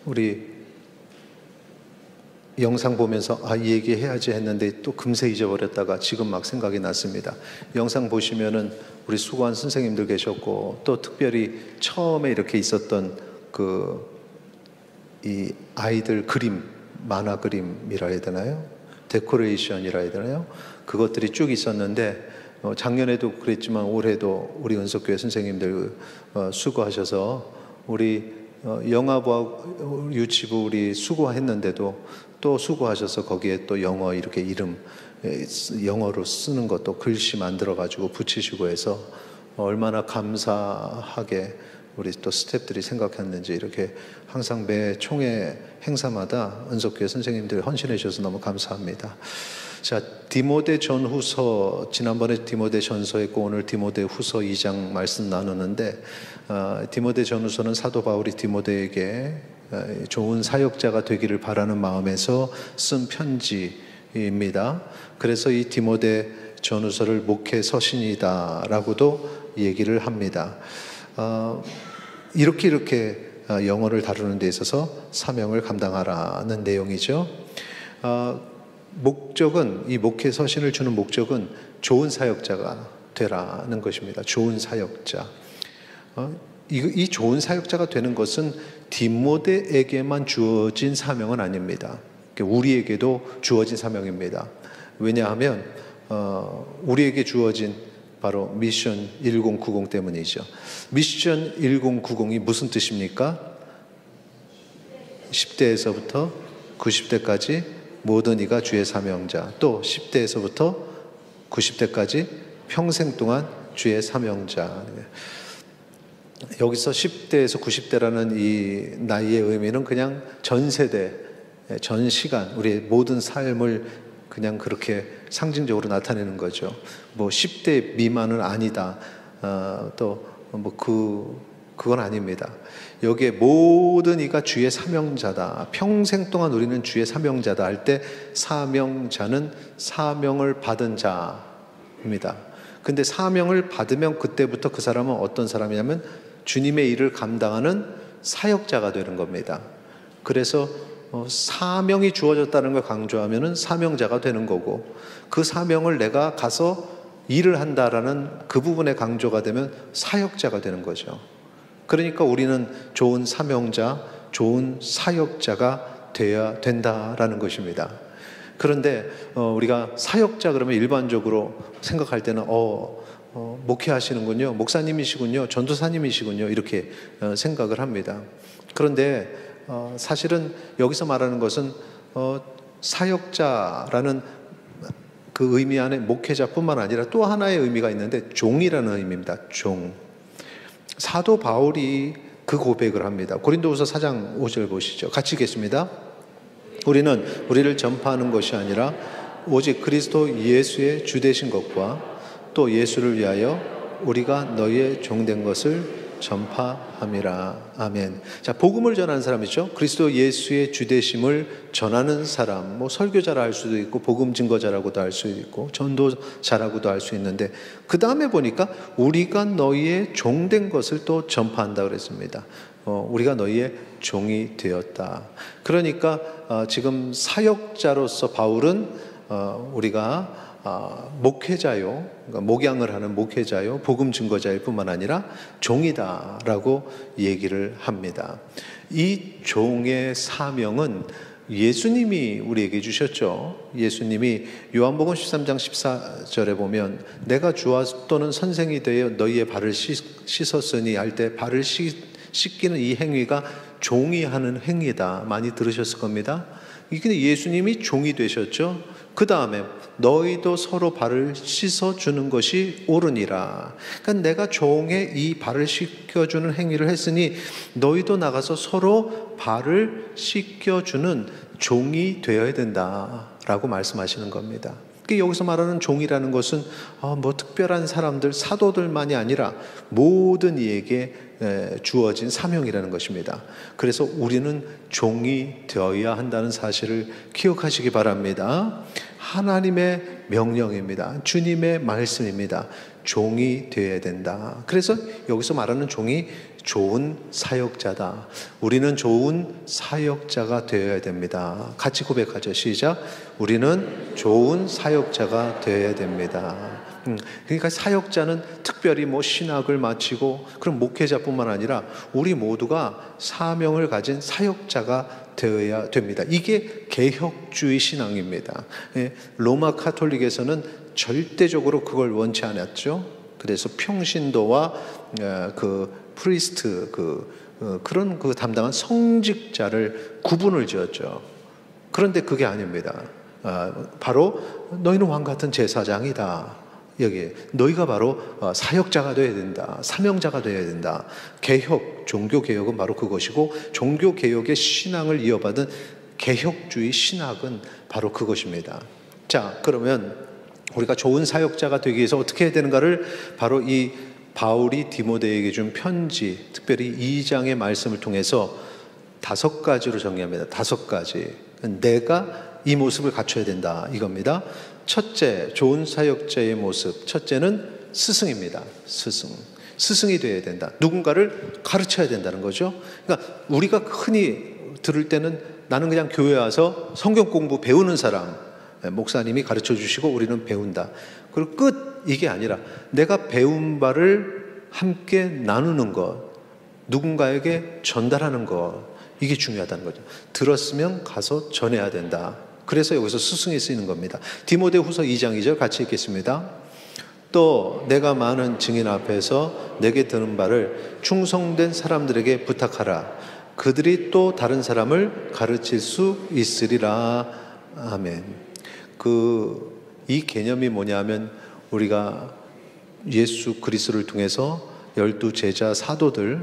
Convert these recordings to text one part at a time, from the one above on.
우리 영상 보면서 이 얘기 해야지 했는데 또 금세 잊어버렸다가 지금 막 생각이 났습니다. 영상 보시면은 우리 수고한 선생님들 계셨고, 또 특별히 처음에 이렇게 있었던 이 아이들 그림, 만화 그림이라 해야 되나요? 데코레이션이라 해야 되나요? 그것들이 쭉 있었는데, 작년에도 그랬지만 올해도 우리 은석교회 선생님들 수고하셔서 우리 영화부하고 유치부 우리 수고했는데도 또 수고하셔서 거기에 또 영어 이렇게 이름 영어로 쓰는 것도 글씨 만들어 가지고 붙이시고 해서 얼마나 감사하게 우리 또 스태프들이 생각했는지, 이렇게 항상 매 총회 행사마다 은석교회 선생님들 헌신해 주셔서 너무 감사합니다. 자, 디모데 전후서, 지난번에 디모데 전서 했고 오늘 디모데 후서 2장 말씀 나누는데, 디모데 전후서는 사도 바울이 디모데에게 좋은 사역자가 되기를 바라는 마음에서 쓴 편지입니다. 그래서 이 디모데 전후서를 목회 서신이다 라고도 얘기를 합니다. 이렇게 영어를 다루는 데 있어서 사명을 감당하라는 내용이죠. 목적은, 이 목회 서신을 주는 목적은 좋은 사역자가 되라는 것입니다. 좋은 사역자. 이 좋은 사역자가 되는 것은 디모데에게만 주어진 사명은 아닙니다. 우리에게도 주어진 사명입니다. 왜냐하면 우리에게 주어진 바로 미션 1090 때문이죠. 미션 1090이 무슨 뜻입니까? 10대에서부터 90대까지 모든 이가 주의 사명자, 또 10대에서부터 90대까지 평생 동안 주의 사명자. 여기서 10대에서 90대라는 이 나이의 의미는 그냥 전 세대, 전 시간, 우리의 모든 삶을 그냥 그렇게 상징적으로 나타내는 거죠. 뭐 10대 미만은 아니다. 그건 아닙니다. 여기에 모든 이가 주의 사명자다. 평생 동안 우리는 주의 사명자다 할 때 사명자는 사명을 받은 자입니다. 근데 사명을 받으면 그때부터 그 사람은 어떤 사람이냐면 주님의 일을 감당하는 사역자가 되는 겁니다. 그래서 사명이 주어졌다는 걸 강조하면은 사명자가 되는 거고, 그 사명을 내가 가서 일을 한다라는 그 부분에 강조가 되면 사역자가 되는 거죠. 그러니까 우리는 좋은 사명자, 좋은 사역자가 되어야 된다라는 것입니다. 그런데 우리가 사역자 그러면 일반적으로 생각할 때는 목회하시는군요, 목사님이시군요, 전도사님이시군요, 이렇게 생각을 합니다. 그런데 사실은 여기서 말하는 것은 사역자라는 그 의미 안에 목회자뿐만 아니라 또 하나의 의미가 있는데 종이라는 의미입니다. 종. 사도 바울이 그 고백을 합니다. 고린도후서 4장 5절 보시죠. 같이 읽겠습니다. 우리는 우리를 전파하는 것이 아니라 오직 그리스도 예수의 주 되신 것과 또 예수를 위하여 우리가 너희의 종된 것을 전파함이라. 아멘. 자, 복음을 전하는 사람이죠. 그리스도 예수의 주되심을 전하는 사람, 뭐 설교자라 할 수도 있고 복음 증거자라고도 할 수 있고 전도자라고도 할 수 있는데, 그 다음에 보니까 우리가 너희의 종된 것을 또 전파한다 그랬습니다. 우리가 너희의 종이 되었다. 그러니까 지금 사역자로서 바울은 우리가 목회자요, 그러니까 목양을 하는 목회자요, 복음 증거자일 뿐만 아니라 종이다라고 얘기를 합니다. 이 종의 사명은 예수님이 우리에게 주셨죠. 예수님이 요한복음 13장 14절에 보면 내가 주와 또는 선생이 되어 너희의 발을 씻었으니 할 때 발을 씻기는 이 행위가 종이 하는 행위다. 많이 들으셨을 겁니다. 이게 예수님이 종이 되셨죠. 그 다음에 너희도 서로 발을 씻어주는 것이 옳으니라. 그러니까 내가 종의 이 발을 씻겨주는 행위를 했으니 너희도 나가서 서로 발을 씻겨주는 종이 되어야 된다라고 말씀하시는 겁니다. 여기서 말하는 종이라는 것은 뭐 특별한 사람들, 사도들만이 아니라 모든 이에게 주어진 사명이라는 것입니다. 그래서 우리는 종이 되어야 한다는 사실을 기억하시기 바랍니다. 하나님의 명령입니다. 주님의 말씀입니다. 종이 되어야 된다. 그래서 여기서 말하는 종이 좋은 사역자다. 우리는 좋은 사역자가 되어야 됩니다. 같이 고백하죠. 시작. 우리는 좋은 사역자가 되어야 됩니다. 그러니까 사역자는 특별히 신학을 마치고 그런 목회자뿐만 아니라 우리 모두가 사명을 가진 사역자가 되어야 됩니다. 이게 개혁주의 신앙입니다. 로마 카톨릭에서는 절대적으로 그걸 원치 않았죠. 그래서 평신도와 프리스트 그런 담당한 성직자를 구분을 지었죠. 그런데 그게 아닙니다. 바로 너희는 왕 같은 제사장이다. 여기 너희가 바로 사역자가 되어야 된다. 사명자가 되어야 된다. 개혁, 종교개혁은 바로 그것이고 종교개혁의 신앙을 이어받은 개혁주의 신학은 바로 그것입니다. 자, 그러면 우리가 좋은 사역자가 되기 위해서 어떻게 해야 되는가를 바로 이 바울이 디모데에게 준 편지, 특별히 2장의 말씀을 통해서 5가지로 정리합니다. 5가지. 내가 이 모습을 갖춰야 된다 이겁니다. 첫째, 좋은 사역자의 모습. 첫째는 스승입니다. 스승이 되어야 된다. 누군가를 가르쳐야 된다는 거죠. 그러니까 우리가 흔히 들을 때는 나는 그냥 교회 와서 성경 공부 배우는 사람, 목사님이 가르쳐 주시고 우리는 배운다. 그리고 끝, 이게 아니라 내가 배운 바를 함께 나누는 것, 누군가에게 전달하는 것, 이게 중요하다는 거죠. 들었으면 가서 전해야 된다. 그래서 여기서 스승이 쓰이는 겁니다. 디모데후서 2장 2절 같이 읽겠습니다. 또 내가 많은 증인 앞에서 내게 드는 바를 충성된 사람들에게 부탁하라. 그들이 또 다른 사람을 가르칠 수 있으리라. 아멘. 이 개념이 뭐냐면 우리가 예수 그리스도를 통해서 12 제자 사도들이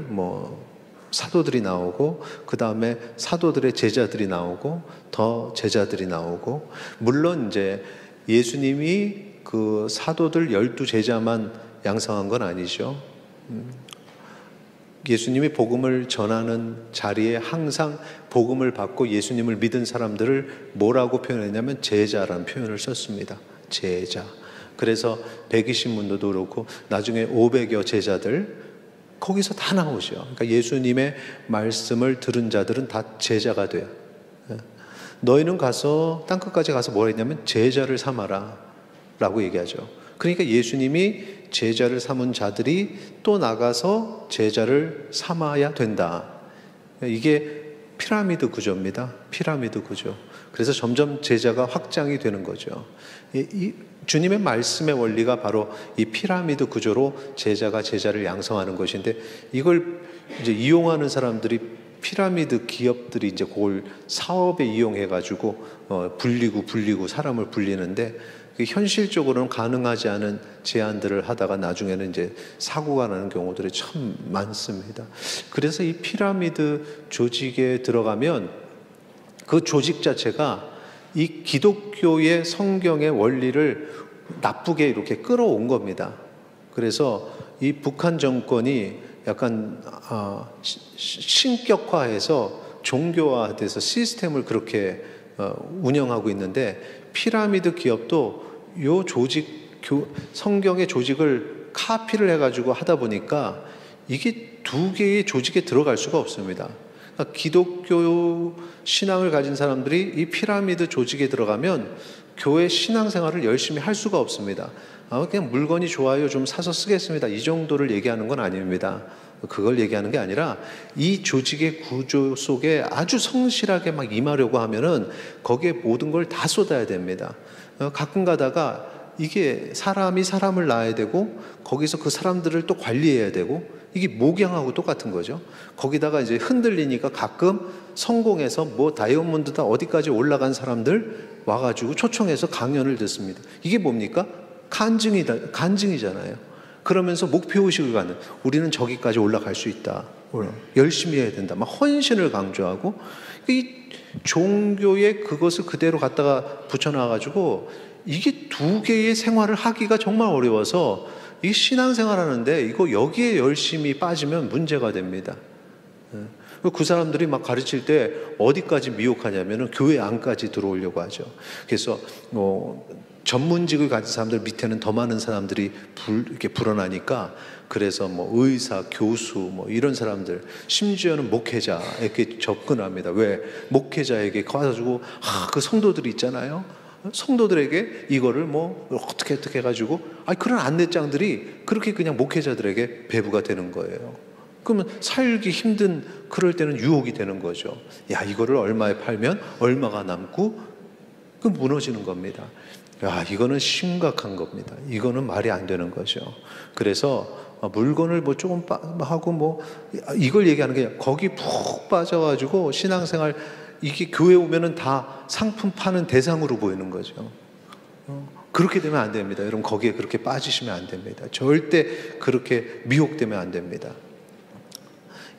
나오고 그 다음에 사도들의 제자들이 나오고 더 제자들이 나오고, 물론 이제 예수님이 그 사도들 12 제자만 양성한 건 아니죠. 예수님이 복음을 전하는 자리에 항상 복음을 받고 예수님을 믿은 사람들을 뭐라고 표현했냐면 제자라는 표현을 썼습니다. 제자. 그래서 120문도도 그렇고 나중에 500여 제자들 거기서 다 나오죠. 그러니까 예수님의 말씀을 들은 자들은 다 제자가 돼요. 너희는 가서 땅끝까지 가서 뭐라 했냐면 제자를 삼아라 라고 얘기하죠. 그러니까 예수님이 제자를 삼은 자들이 또 나가서 제자를 삼아야 된다. 이게 피라미드 구조입니다. 피라미드 구조. 그래서 점점 제자가 확장이 되는 거죠. 이 주님의 말씀의 원리가 바로 이 피라미드 구조로 제자가 제자를 양성하는 것인데, 이걸 이제 이용하는 사람들이 피라미드 기업들이 이제 그걸 사업에 이용해가지고 불리고 사람을 불리는데, 현실적으로는 가능하지 않은 제안들을 하다가 나중에는 이제 사고가 나는 경우들이 참 많습니다. 그래서 이 피라미드 조직에 들어가면 그 조직 자체가 이 기독교의 성경의 원리를 나쁘게 이렇게 끌어온 겁니다. 그래서 이 북한 정권이 약간 신격화해서 종교화돼서 시스템을 그렇게 운영하고 있는데, 피라미드 기업도 요 성경의 조직을 카피를 해가지고 하다 보니까 이게 2개의 조직에 들어갈 수가 없습니다. 그러니까 기독교 신앙을 가진 사람들이 이 피라미드 조직에 들어가면 교회 신앙생활을 열심히 할 수가 없습니다. 그냥 물건이 좋아요, 좀 사서 쓰겠습니다, 이 정도를 얘기하는 건 아닙니다. 그걸 얘기하는 게 아니라 이 조직의 구조 속에 아주 성실하게 막 임하려고 하면은 거기에 모든 걸 다 쏟아야 됩니다. 가끔 가다가 이게 사람이 사람을 낳아야 되고 거기서 그 사람들을 또 관리해야 되고, 이게 목양하고 똑같은 거죠. 거기다가 이제 흔들리니까 가끔 성공해서 다이아몬드다 어디까지 올라간 사람들 와가지고 초청해서 강연을 듣습니다. 이게 뭡니까? 간증이잖아요. 그러면서 목표의식을 갖는, 우리는 저기까지 올라갈 수 있다, 열심히 해야 된다, 막 헌신을 강조하고, 이 종교의 그것을 그대로 갖다가 붙여놔가지고 이게 2개의 생활을 하기가 정말 어려워서 이 신앙생활 하는데 이거 여기에 열심히 빠지면 문제가 됩니다. 그 사람들이 막 가르칠 때 어디까지 미혹하냐면은 교회 안까지 들어오려고 하죠. 그래서 전문직을 가진 사람들 밑에는 더 많은 사람들이 이렇게 불어나니까, 그래서 의사, 교수 이런 사람들, 심지어는 목회자에게 접근합니다. 왜? 목회자에게 가가지고 그 성도들이 있잖아요. 성도들에게 이거를 어떻게 해가지고 그런 안내장들이 그렇게 그냥 목회자들에게 배부가 되는 거예요. 그러면 살기 힘든 그럴 때는 유혹이 되는 거죠. 야, 이거를 얼마에 팔면 얼마가 남고, 그 무너지는 겁니다. 야, 이거는 심각한 겁니다. 이거는 말이 안 되는 거죠. 그래서 물건을 조금 하고 이걸 얘기하는 게, 거기 푹 빠져가지고 신앙생활, 이게 교회 오면은 다 상품 파는 대상으로 보이는 거죠. 그렇게 되면 안 됩니다. 여러분, 거기에 그렇게 빠지시면 안 됩니다. 절대 그렇게 미혹되면 안 됩니다.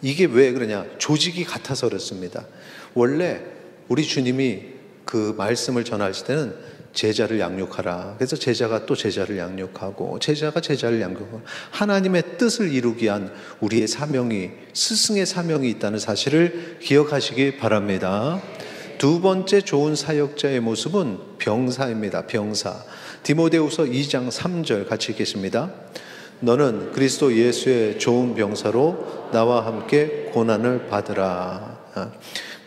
이게 왜 그러냐? 조직이 같아서 그렇습니다. 원래 우리 주님이 그 말씀을 전하실 때는 제자를 양육하라. 그래서 제자가 또 제자를 양육하고, 제자가 제자를 양육하고, 하나님의 뜻을 이루기 위한 우리의 사명이, 스승의 사명이 있다는 사실을 기억하시기 바랍니다. 두 번째 좋은 사역자의 모습은 병사입니다. 병사. 디모데후서 2장 3절 같이 읽겠습니다. 너는 그리스도 예수의 좋은 병사로 나와 함께 고난을 받으라.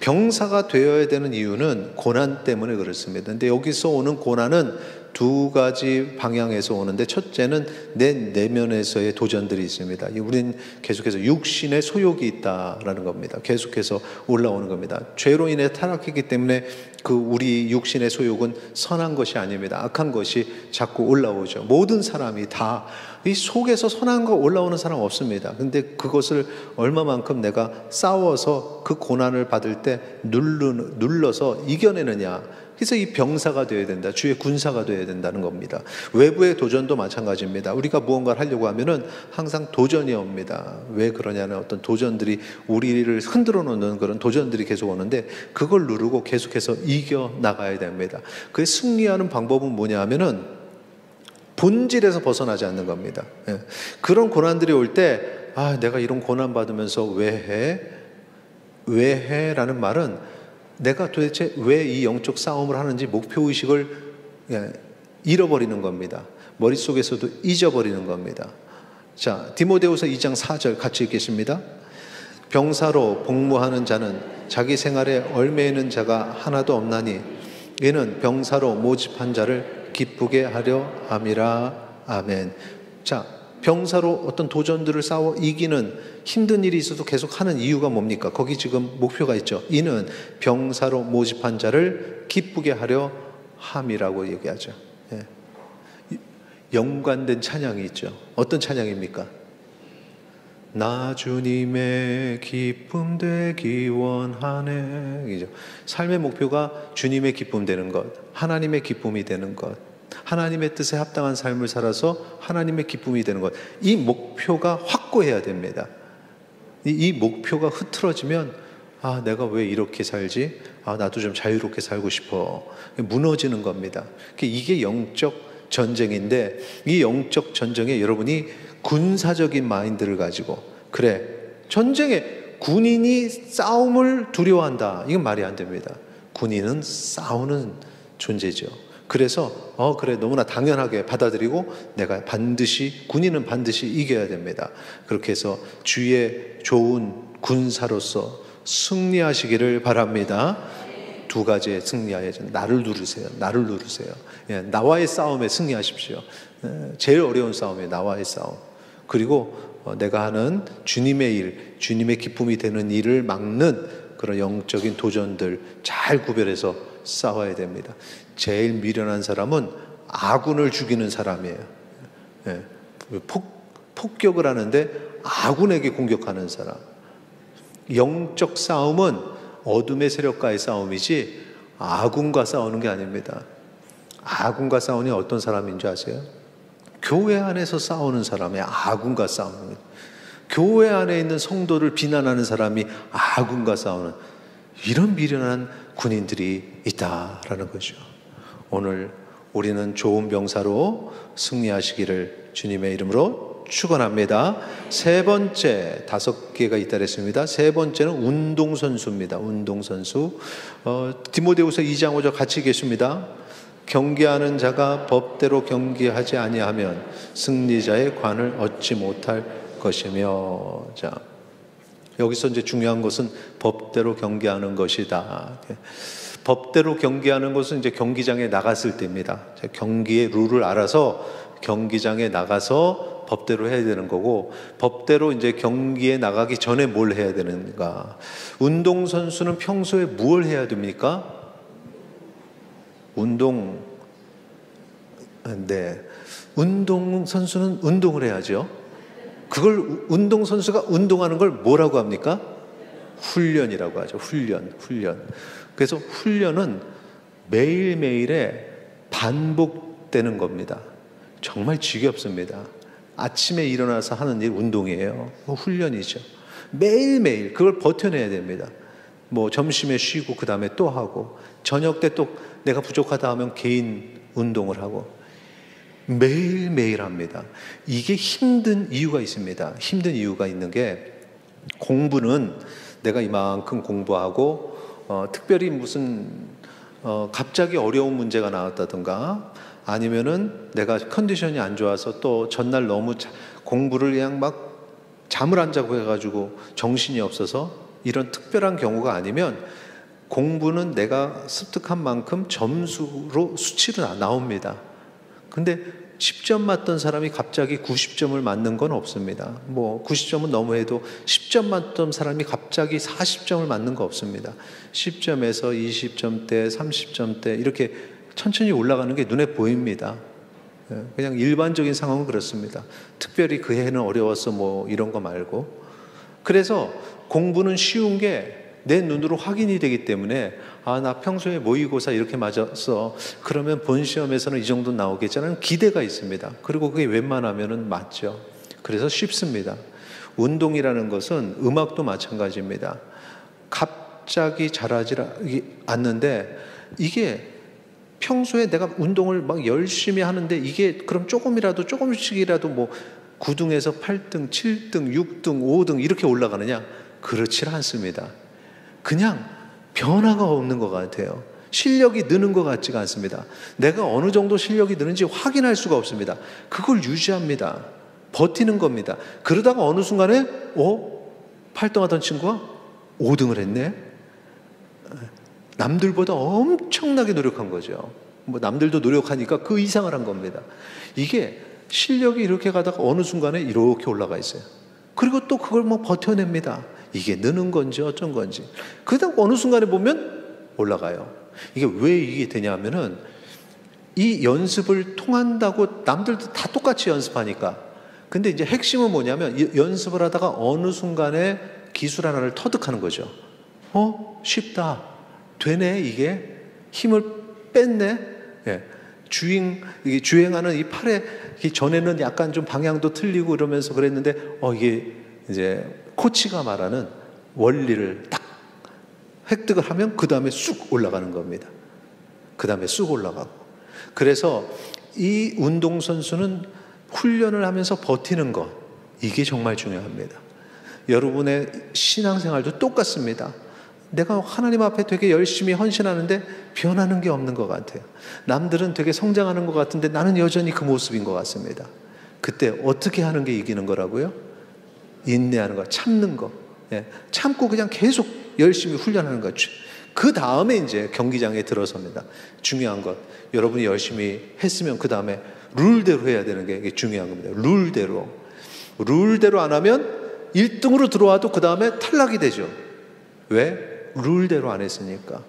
병사가 되어야 되는 이유는 고난 때문에 그렇습니다. 근데 여기서 오는 고난은 두 가지 방향에서 오는데, 첫째는 내 내면에서의 도전들이 있습니다. 우리는 계속해서 육신의 소욕이 있다라는 겁니다. 계속해서 올라오는 겁니다. 죄로 인해 타락했기 때문에 그 우리 육신의 소욕은 선한 것이 아닙니다. 악한 것이 자꾸 올라오죠. 모든 사람이 다 이 속에서 선한 거 올라오는 사람 없습니다. 근데 그것을 얼마만큼 내가 싸워서 그 고난을 받을 때 눌러서 이겨내느냐. 그래서 이 병사가 되어야 된다. 주의 군사가 되어야 된다는 겁니다. 외부의 도전도 마찬가지입니다. 우리가 무언가를 하려고 하면은 항상 도전이 옵니다. 왜 그러냐는, 어떤 도전들이 우리를 흔들어 놓는 그런 도전들이 계속 오는데, 그걸 누르고 계속해서 이겨 나가야 됩니다. 그 승리하는 방법은 뭐냐 하면은 본질에서 벗어나지 않는 겁니다. 그런 고난들이 올 때, 내가 이런 고난 받으면서 왜 해? 왜 해? 라는 말은 내가 도대체 왜 이 영적 싸움을 하는지 목표의식을 잃어버리는 겁니다. 머릿속에서도 잊어버리는 겁니다. 자, 디모데후서 2장 4절 같이 읽겠습니다. 병사로 복무하는 자는 자기 생활에 얽매이는 자가 하나도 없나니 이는 병사로 모집한 자를 기쁘게 하려 함이라. 아멘. 자, 병사로 어떤 도전들을 싸워 이기는, 힘든 일이 있어도 계속 하는 이유가 뭡니까? 거기 지금 목표가 있죠. 이는 병사로 모집한 자를 기쁘게 하려 함이라고 얘기하죠. 연관된 찬양이 있죠. 어떤 찬양입니까? 나 주님의 기쁨 되기 원하네. 삶의 목표가 주님의 기쁨 되는 것, 하나님의 기쁨이 되는 것, 하나님의 뜻에 합당한 삶을 살아서 하나님의 기쁨이 되는 것, 이 목표가 확고해야 됩니다. 이 목표가 흐트러지면 내가 왜 이렇게 살지? 나도 좀 자유롭게 살고 싶어. 무너지는 겁니다. 이게 영적 전쟁인데, 이 영적 전쟁에 여러분이 군사적인 마인드를 가지고, 그래, 전쟁에 군인이 싸움을 두려워한다, 이건 말이 안 됩니다. 군인은 싸우는 존재죠. 그래서 그래, 너무나 당연하게 받아들이고, 내가 군인은 반드시 이겨야 됩니다. 그렇게 해서 주의 좋은 군사로서 승리하시기를 바랍니다. 두 가지의 승리하여야죠. 나를 누르세요. 나를 누르세요. 나와의 싸움에 승리하십시오. 제일 어려운 싸움이에요. 나와의 싸움. 그리고 내가 하는 주님의 일, 주님의 기쁨이 되는 일을 막는 그런 영적인 도전들 잘 구별해서 싸워야 됩니다. 제일 미련한 사람은 아군을 죽이는 사람이에요. 폭격을 하는데 아군에게 공격하는 사람. 영적 싸움은 어둠의 세력과의 싸움이지 아군과 싸우는 게 아닙니다. 아군과 싸우니 어떤 사람인 줄 아세요? 교회 안에서 싸우는 사람이 아군과 싸우는 거예요. 교회 안에 있는 성도를 비난하는 사람이 아군과 싸우는, 이런 미련한 군인들이 있다라는 거죠. 오늘 우리는 좋은 병사로 승리하시기를 주님의 이름으로 축원합니다. 세 번째, 5개가 있다 그랬습니다. 세 번째는 운동선수입니다. 운동선수. 디모데후서 2장 5절 같이 계십니다. 경계하는 자가 법대로 경계하지 아니하면 승리자의 관을 얻지 못할 것이며. 자, 여기서 이제 중요한 것은 법대로 경계하는 것이다. 법대로 경계하는 것은 이제 경기장에 나갔을 때입니다. 경기의 룰을 알아서 경기장에 나가서 법대로 해야 되는 거고, 법대로 이제 경기에 나가기 전에 뭘 해야 되는가. 운동선수는 평소에 뭘 해야 됩니까? 운동선수는 운동을 해야죠. 그걸 운동선수가 운동하는 걸 뭐라고 합니까? 훈련이라고 하죠. 훈련. 그래서 훈련은 매일매일에 반복되는 겁니다. 정말 지겹습니다. 아침에 일어나서 하는 일 운동이에요. 훈련이죠. 매일매일 그걸 버텨내야 됩니다. 뭐 점심에 쉬고 그 다음에 또 하고, 저녁 때 또 내가 부족하다 하면 개인 운동을 하고, 매일매일 합니다. 이게 힘든 이유가 있습니다. 힘든 이유가 있는 게, 공부는 내가 이만큼 공부하고 특별히 무슨 갑자기 어려운 문제가 나왔다든가, 아니면은 내가 컨디션이 안 좋아서 또 전날 너무 공부를 그냥 막 잠을 안 자고 해가지고 정신이 없어서, 이런 특별한 경우가 아니면 공부는 내가 습득한 만큼 점수로 수치로 나옵니다. 근데 10점 맞던 사람이 갑자기 90점을 맞는 건 없습니다. 뭐 90점은 너무해도 10점 맞던 사람이 갑자기 40점을 맞는 거 없습니다. 10점에서 20점대, 30점대 이렇게 천천히 올라가는 게 눈에 보입니다. 그냥 일반적인 상황은 그렇습니다. 특별히 그 해는 어려웠어 뭐 이런 거 말고. 그래서 공부는 쉬운 게 내 눈으로 확인이 되기 때문에, 아, 나 평소에 모의고사 이렇게 맞았어, 그러면 본 시험에서는 이 정도 나오겠지라는 기대가 있습니다. 그리고 그게 웬만하면은 맞죠. 그래서 쉽습니다. 운동이라는 것은 음악도 마찬가지입니다. 갑자기 잘하지 않는데, 이게 평소에 내가 운동을 막 열심히 하는데, 이게 그럼 조금씩이라도 뭐 9등에서 8등, 7등, 6등, 5등 이렇게 올라가느냐? 그렇지 않습니다. 그냥 변화가 없는 것 같아요. 실력이 느는 것 같지가 않습니다. 내가 어느 정도 실력이 느는지 확인할 수가 없습니다. 그걸 유지합니다. 버티는 겁니다. 그러다가 어느 순간에 8등 하던 친구가 5등을 했네? 남들보다 엄청나게 노력한 거죠. 뭐 남들도 노력하니까 그 이상을 한 겁니다. 이게 실력이 이렇게 가다가 어느 순간에 이렇게 올라가 있어요. 그리고 또 그걸 뭐 버텨냅니다. 이게 느는 건지 어쩐 건지. 그러다가 어느 순간에 보면 올라가요. 이게 왜 이게 되냐면은, 이 연습을 통한다고 남들도 다 똑같이 연습하니까. 근데 이제 핵심은 뭐냐면, 연습을 하다가 어느 순간에 기술 하나를 터득하는 거죠. 쉽다. 되네, 이게. 힘을 뺐네. 예. 주행하는 이 팔에, 전에는 약간 좀 방향도 틀리고 이러면서 그랬는데, 이게 이제 코치가 말하는 원리를 딱 획득을 하면 그 다음에 쑥 올라가는 겁니다. 그 다음에 쑥 올라가고. 그래서 이 운동선수는 훈련을 하면서 버티는 것, 이게 정말 중요합니다. 여러분의 신앙생활도 똑같습니다. 내가 하나님 앞에 되게 열심히 헌신하는데 변하는 게 없는 것 같아요. 남들은 되게 성장하는 것 같은데 나는 여전히 그 모습인 것 같습니다. 그때 어떻게 하는 게 이기는 거라고요? 인내하는 거, 참는 거. 참고 그냥 계속 열심히 훈련하는 거죠. 그 다음에 이제 경기장에 들어섭니다. 중요한 것, 여러분이 열심히 했으면 그 다음에 룰대로 해야 되는 게 중요한 겁니다. 룰대로 안 하면 1등으로 들어와도 그 다음에 탈락이 되죠. 왜? 룰대로 안 했으니까.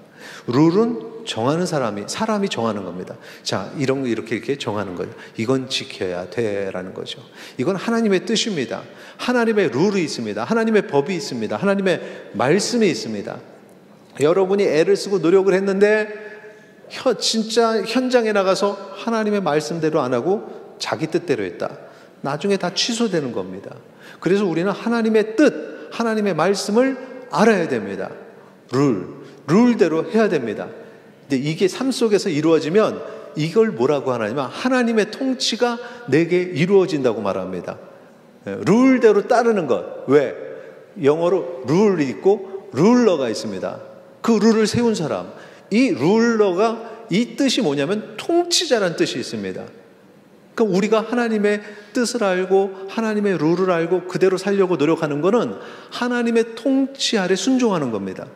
룰은 정하는 사람이 정하는 겁니다. 자, 이런 거 이렇게 정하는 거죠. 이건 지켜야 돼라는 거죠. 이건 하나님의 뜻입니다. 하나님의 룰이 있습니다. 하나님의 법이 있습니다. 하나님의 말씀이 있습니다. 여러분이 애를 쓰고 노력을 했는데 진짜 현장에 나가서 하나님의 말씀대로 안 하고 자기 뜻대로 했다. 나중에 다 취소되는 겁니다. 그래서 우리는 하나님의 뜻, 하나님의 말씀을 알아야 됩니다. 룰대로 해야 됩니다. 근데 이게 삶 속에서 이루어지면 이걸 뭐라고 하냐면 하나님의 통치가 내게 이루어진다고 말합니다. 룰대로 따르는 것. 왜? 영어로 룰이 있고 룰러가 있습니다. 그 룰을 세운 사람. 이 룰러가 이 뜻이 뭐냐면 통치자라는 뜻이 있습니다. 그러니까 우리가 하나님의 뜻을 알고 하나님의 룰을 알고 그대로 살려고 노력하는 것은 하나님의 통치 아래 순종하는 겁니다.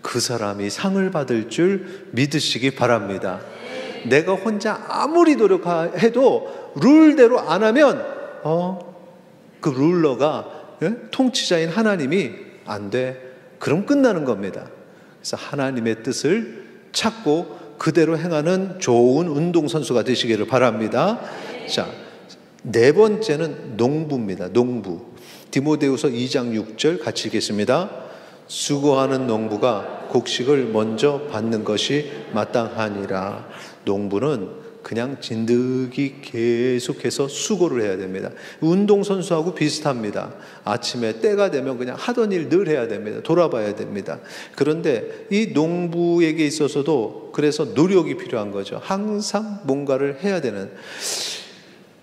그 사람이 상을 받을 줄 믿으시기 바랍니다. 내가 혼자 아무리 노력해도 룰대로 안 하면 그 룰러가 통치자인 하나님이 안 돼. 그럼 끝나는 겁니다. 그래서 하나님의 뜻을 찾고 그대로 행하는 좋은 운동선수가 되시기를 바랍니다. 자, 네 번째는 농부입니다. 농부. 디모데후서 2장 6절 같이 읽겠습니다. 수고하는 농부가 곡식을 먼저 받는 것이 마땅하니라. 농부는 그냥 진득이 계속해서 수고를 해야 됩니다. 운동선수하고 비슷합니다. 아침에 때가 되면 그냥 하던 일 늘 해야 됩니다. 돌아봐야 됩니다. 그런데 이 농부에게 있어서도 그래서 노력이 필요한 거죠. 항상 뭔가를 해야 되는.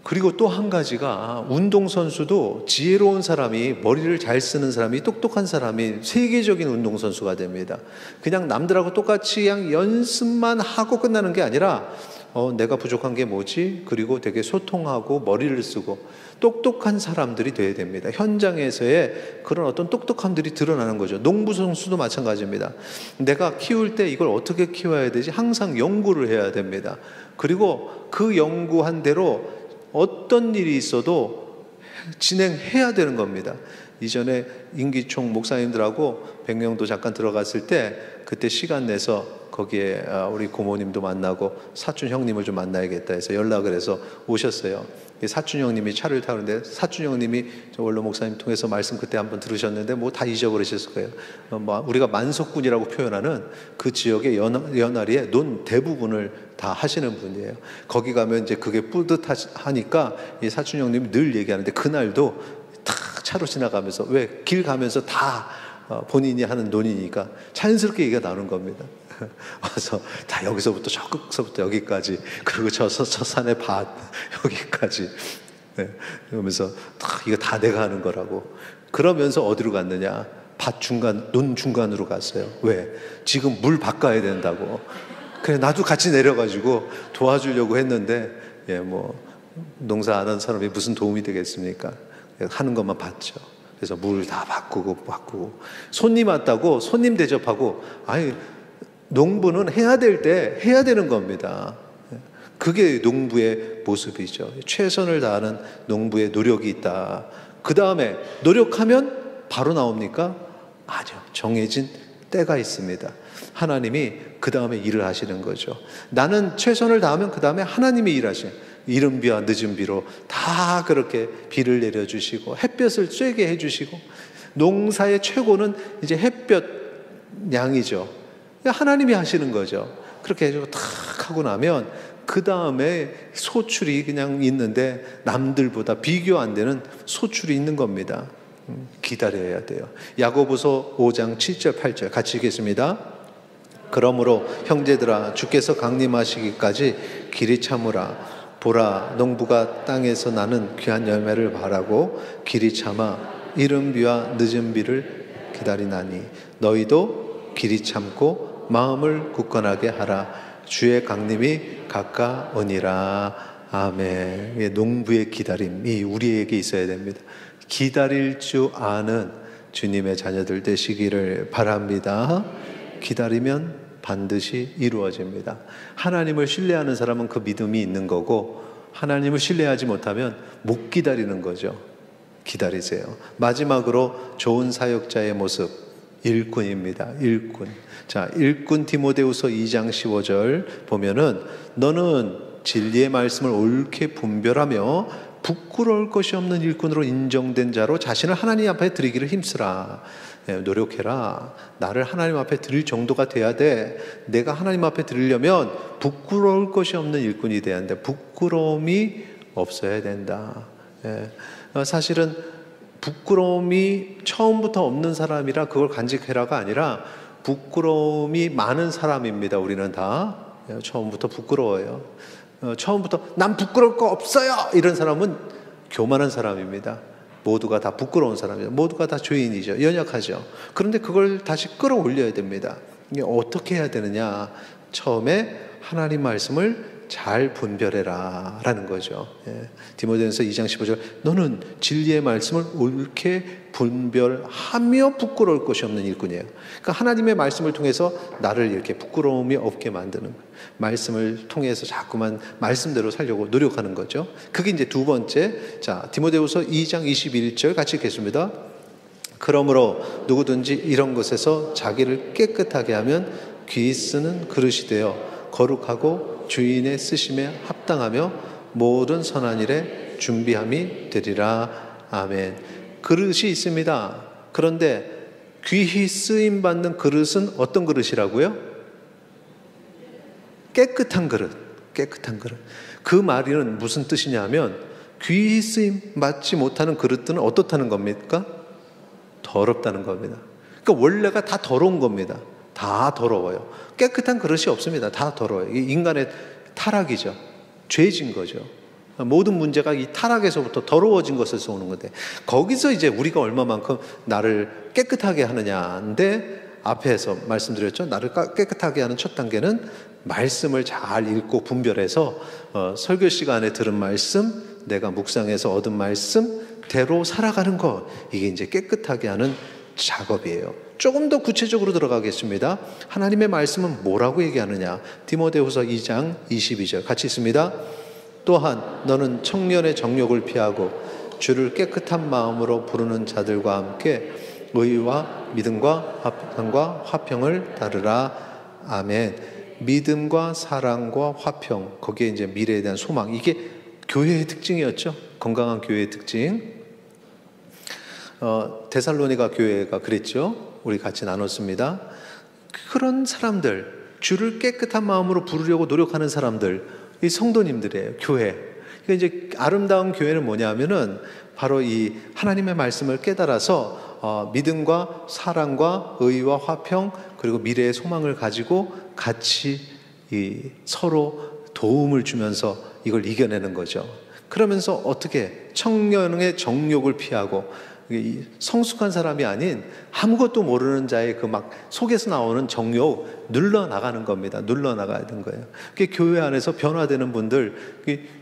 그리고 또 한 가지가 운동선수도 지혜로운 사람이, 머리를 잘 쓰는 사람이, 똑똑한 사람이 세계적인 운동선수가 됩니다. 그냥 남들하고 똑같이 그냥 연습만 하고 끝나는 게 아니라 내가 부족한 게 뭐지? 그리고 되게 소통하고 머리를 쓰고 똑똑한 사람들이 돼야 됩니다. 현장에서의 그런 어떤 똑똑함들이 드러나는 거죠. 농부 선수도 마찬가지입니다. 내가 키울 때 이걸 어떻게 키워야 되지? 항상 연구를 해야 됩니다. 그리고 그 연구한 대로 어떤 일이 있어도 진행해야 되는 겁니다. 이전에 임기총 목사님들하고 백령도 잠깐 들어갔을 때 그때 시간 내서 거기에 우리 고모님도 만나고 사촌 형님을 좀 만나야겠다 해서 연락을 해서 오셨어요. 사촌 형님이 차를 타는데 사촌 형님이 원로 목사님 통해서 말씀 그때 한번 들으셨는데 뭐 다 잊어버리셨을 거예요. 우리가 만석군이라고 표현하는 그 지역의 연화리에 논 대부분을 다 하시는 분이에요. 거기 가면 이제 그게 뿌듯하니까 이 사촌 형님이 늘 얘기하는데 그날도 탁 차로 지나가면서 왜 길 가면서 다 본인이 하는 논이니까 자연스럽게 얘기가 나오는 겁니다. 와서 다 여기서부터 저기서부터 여기까지 그리고 저 산의 밭 여기까지 그러면서 이거 다 내가 하는 거라고. 그러면서 어디로 갔느냐? 밭 중간, 논 중간으로 갔어요. 왜? 지금 물 바꿔야 된다고. 그래 나도 같이 내려가지고 도와주려고 했는데 뭐 농사 안 하는 사람이 무슨 도움이 되겠습니까? 하는 것만 봤죠. 그래서 물 다 바꾸고 손님 왔다고 손님 대접하고. 아니 농부는 해야 될 때 해야 되는 겁니다. 그게 농부의 모습이죠. 최선을 다하는 농부의 노력이 있다. 그 다음에 노력하면 바로 나옵니까? 아니요. 정해진 때가 있습니다. 하나님이 그 다음에 일을 하시는 거죠. 나는 최선을 다하면 그 다음에 하나님이 일하시는, 이른 비와 늦은 비로 다 그렇게 비를 내려주시고 햇볕을 쬐게 해주시고, 농사의 최고는 이제 햇볕 양이죠. 하나님이 하시는 거죠. 그렇게 해주고 탁 하고 나면 그 다음에 소출이 그냥 있는데 남들보다 비교 안 되는 소출이 있는 겁니다. 기다려야 돼요. 야고보서 5장 7절 8절 같이 읽겠습니다. 그러므로 형제들아 주께서 강림하시기까지 길이 참으라. 보라 농부가 땅에서 나는 귀한 열매를 바라고 길이 참아 이른 비와 늦은 비를 기다리나니 너희도 길이 참고 마음을 굳건하게 하라. 주의 강림이 가까우니라. 아멘. 농부의 기다림이 우리에게 있어야 됩니다. 기다릴 줄 아는 주님의 자녀들 되시기를 바랍니다. 기다리면 반드시 이루어집니다. 하나님을 신뢰하는 사람은 그 믿음이 있는 거고, 하나님을 신뢰하지 못하면 못 기다리는 거죠. 기다리세요. 마지막으로 좋은 사역자의 모습, 일꾼입니다. 일꾼. 자, 일꾼 디모데후서 2장 15절 보면은 너는 진리의 말씀을 옳게 분별하며 부끄러울 것이 없는 일꾼으로 인정된 자로 자신을 하나님 앞에 드리기를 힘쓰라. 노력해라. 나를 하나님 앞에 드릴 정도가 돼야 돼. 내가 하나님 앞에 드리려면 부끄러울 것이 없는 일꾼이 돼야 한다. 부끄러움이 없어야 된다. 사실은 부끄러움이 처음부터 없는 사람이라 그걸 간직해라가 아니라 부끄러움이 많은 사람입니다. 우리는 다 처음부터 부끄러워요. 처음부터 난 부끄러울 거 없어요 이런 사람은 교만한 사람입니다. 모두가 다 부끄러운 사람이죠. 모두가 다 죄인이죠. 연약하죠. 그런데 그걸 다시 끌어올려야 됩니다. 이게 어떻게 해야 되느냐? 처음에 하나님 말씀을 잘 분별해라 라는 거죠. 디모데전서 2장 15절 너는 진리의 말씀을 옳게 분별하며 부끄러울 것이 없는 일꾼이에요. 그러니까 하나님의 말씀을 통해서 나를 이렇게 부끄러움이 없게 만드는 거예요. 말씀을 통해서 자꾸만 말씀대로 살려고 노력하는 거죠. 그게 이제 두 번째. 자, 디모데후서 2장 21절 같이 읽겠습니다. 그러므로 누구든지 이런 것에서 자기를 깨끗하게 하면 귀 쓰는 그릇이 되어 거룩하고 주인의 쓰심에 합당하며 모든 선한 일에 준비함이 되리라. 아멘. 그릇이 있습니다. 그런데 귀히 쓰임 받는 그릇은 어떤 그릇이라고요? 깨끗한 그릇. 깨끗한 그릇. 그 말은 무슨 뜻이냐면 귀히 쓰임 받지 못하는 그릇들은 어떻다는 겁니까? 더럽다는 겁니다. 그러니까 원래가 다 더러운 겁니다. 다 더러워요. 깨끗한 그릇이 없습니다. 다 더러워요. 이 인간의 타락이죠. 죄진 거죠. 모든 문제가 이 타락에서부터 더러워진 것에서 오는 건데 거기서 이제 우리가 얼마만큼 나를 깨끗하게 하느냐인데 앞에서 말씀드렸죠. 나를 깨끗하게 하는 첫 단계는 말씀을 잘 읽고 분별해서 설교 시간에 들은 말씀, 내가 묵상해서 얻은 말씀대로 살아가는 것, 이게 이제 깨끗하게 하는 작업이에요. 조금 더 구체적으로 들어가겠습니다. 하나님의 말씀은 뭐라고 얘기하느냐? 디모데후서 2장 22절 같이 있습니다. 또한 너는 청년의 정욕을 피하고 주를 깨끗한 마음으로 부르는 자들과 함께 의와 믿음과 사랑과 화평을 따르라. 아멘. 믿음과 사랑과 화평, 거기에 이제 미래에 대한 소망, 이게 교회의 특징이었죠. 건강한 교회의 특징. 데살로니가 교회가 그랬죠. 우리 같이 나눴습니다. 그런 사람들, 주를 깨끗한 마음으로 부르려고 노력하는 사람들, 이 성도님들이에요. 교회. 그러니까 이제 아름다운 교회는 뭐냐면은 바로 이 하나님의 말씀을 깨달아서 믿음과 사랑과 의와 화평 그리고 미래의 소망을 가지고 같이 서로 도움을 주면서 이걸 이겨내는 거죠. 그러면서 어떻게 청년의 정욕을 피하고 성숙한 사람이 아닌 아무것도 모르는 자의 그 막 속에서 나오는 정욕 눌러나가는 겁니다. 눌러나가야 되는 거예요. 교회 안에서 변화되는 분들,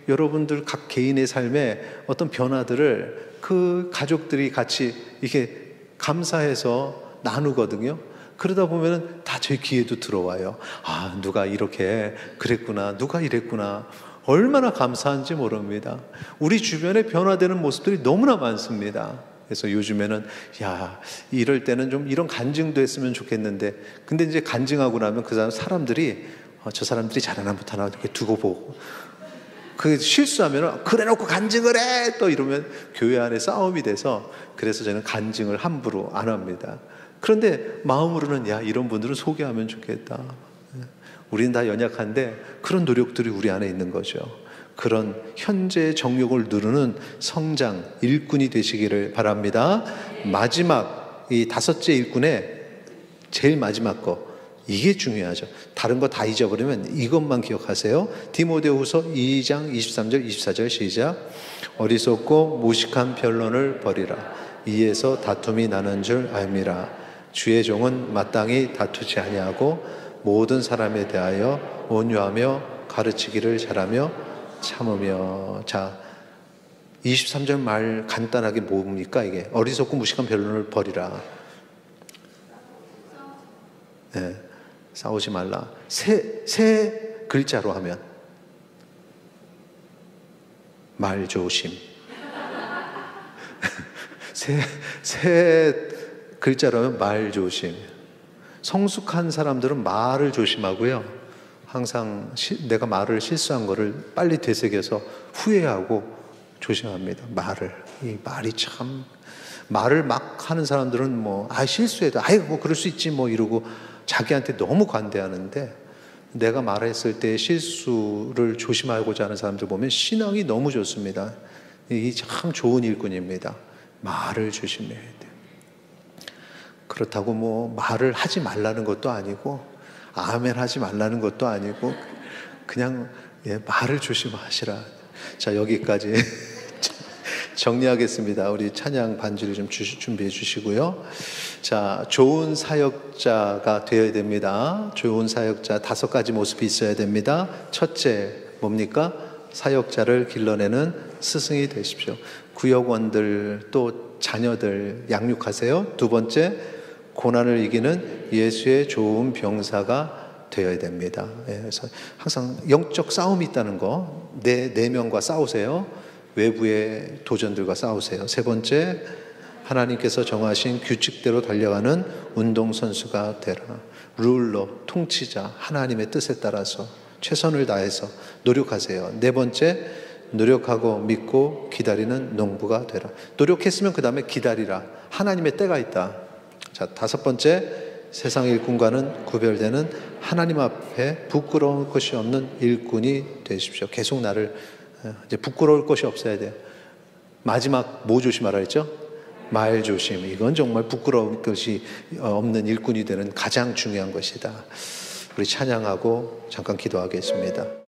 여러분들 각 개인의 삶에 어떤 변화들을 그 가족들이 같이 이렇게 감사해서 나누거든요. 그러다 보면 다 제 귀에도 들어와요. 아, 누가 이렇게 그랬구나, 누가 이랬구나. 얼마나 감사한지 모릅니다. 우리 주변에 변화되는 모습들이 너무나 많습니다. 그래서 요즘에는 야, 이럴 때는 좀 이런 간증도 했으면 좋겠는데, 근데 이제 간증하고 나면 그 사람들이 저 사람들이 잘하나 못하나 이렇게 두고 보고, 그 실수하면 그래 놓고 간증을 해 또 이러면 교회 안에 싸움이 돼서, 그래서 저는 간증을 함부로 안 합니다. 그런데 마음으로는 야, 이런 분들은 소개하면 좋겠다. 우리는 다 연약한데 그런 노력들이 우리 안에 있는 거죠. 그런 현재의 정욕을 누르는 성장, 일꾼이 되시기를 바랍니다. 마지막, 이 다섯째 일꾼의 제일 마지막 거, 이게 중요하죠. 다른 거 다 잊어버리면 이것만 기억하세요. 디모데후서 2장 23절 24절 시작. 어리석고 무식한 변론을 버리라. 이에서 다툼이 나는 줄 알미라. 주의 종은 마땅히 다투지 아니하고 모든 사람에 대하여 온유하며 가르치기를 잘하며 참으며. 자, 23절 말 간단하게 뭡니까 이게? 어리석고 무식한 변론을 버리라. 네, 싸우지 말라. 세 글자로 하면 말조심. 세 글자로 하면 말조심. 성숙한 사람들은 말을 조심하고요. 항상 내가 말을 실수한 거를 빨리 되새겨서 후회하고 조심합니다. 이 말이 참, 말을 막 하는 사람들은 뭐, 실수해도, 뭐 그럴 수 있지 뭐 이러고 자기한테 너무 관대하는데, 내가 말했을 때 실수를 조심하고자 하는 사람들 보면 신앙이 너무 좋습니다. 이게 참 좋은 일꾼입니다. 말을 조심해야 돼요. 그렇다고 뭐 말을 하지 말라는 것도 아니고 아멘 하지 말라는 것도 아니고 그냥 말을 조심하시라. 자, 여기까지 정리하겠습니다. 우리 찬양 반주를 좀 준비해 주시고요. 자, 좋은 사역자가 되어야 됩니다. 좋은 사역자 5가지 모습이 있어야 됩니다. 첫째, 뭡니까? 사역자를 길러내는 스승이 되십시오. 구역원들 또 자녀들 양육하세요. 두 번째, 고난을 이기는 예수의 좋은 병사가 되어야 됩니다. 그래서 항상 영적 싸움이 있다는 거, 내 내면과 싸우세요. 외부의 도전들과 싸우세요. 세 번째, 하나님께서 정하신 규칙대로 달려가는 운동선수가 되라. 룰러, 통치자, 하나님의 뜻에 따라서 최선을 다해서 노력하세요. 네 번째, 노력하고 믿고 기다리는 농부가 되라. 노력했으면 그 다음에 기다리라. 하나님의 때가 있다. 자, 5번째, 세상 일꾼과는 구별되는 하나님 앞에 부끄러운 것이 없는 일꾼이 되십시오. 계속 나를 이제 부끄러울 것이 없어야 돼요. 마지막 뭐 조심하라 했죠? 말 조심. 이건 정말 부끄러울 것이 없는 일꾼이 되는 가장 중요한 것이다. 우리 찬양하고 잠깐 기도하겠습니다.